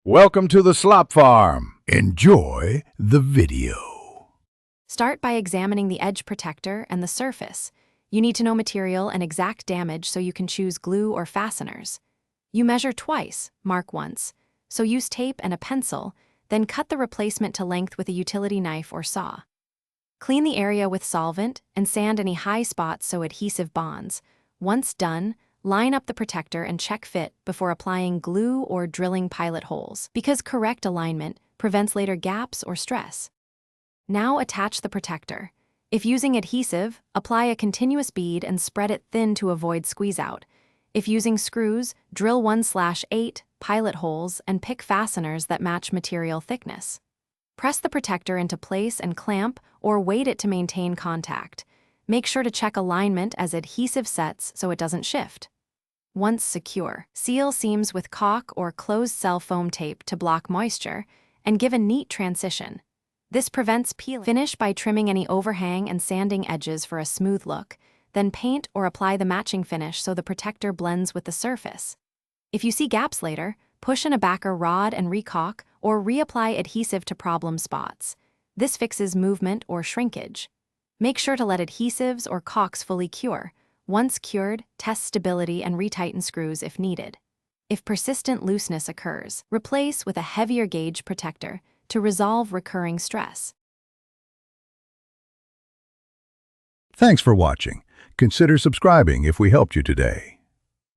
Welcome to the Slop Farm. Enjoy the video. Start by examining the edge protector and the surface. You need to know material and exact damage so you can choose glue or fasteners. You measure twice, mark once. So use tape and a pencil, then cut the replacement to length with a utility knife or saw. Clean the area with solvent and sand any high spots so adhesive bonds. Once done, line up the protector and check fit before applying glue or drilling pilot holes, because correct alignment prevents later gaps or stress. Now attach the protector. If using adhesive, apply a continuous bead and spread it thin to avoid squeeze-out. If using screws, drill 1/8 pilot holes and pick fasteners that match material thickness. Press the protector into place and clamp or weight it to maintain contact. Make sure to check alignment as adhesive sets so it doesn't shift. Once secure, seal seams with caulk or closed-cell foam tape to block moisture and give a neat transition. This prevents peeling. Finish by trimming any overhang and sanding edges for a smooth look, then paint or apply the matching finish so the protector blends with the surface. If you see gaps later, push in a backer rod and recaulk or reapply adhesive to problem spots. This fixes movement or shrinkage. Make sure to let adhesives or caulks fully cure. Once cured, test stability and retighten screws if needed. If persistent looseness occurs, replace with a heavier gauge protector to resolve recurring stress. Thanks for watching. Consider subscribing if we helped you today.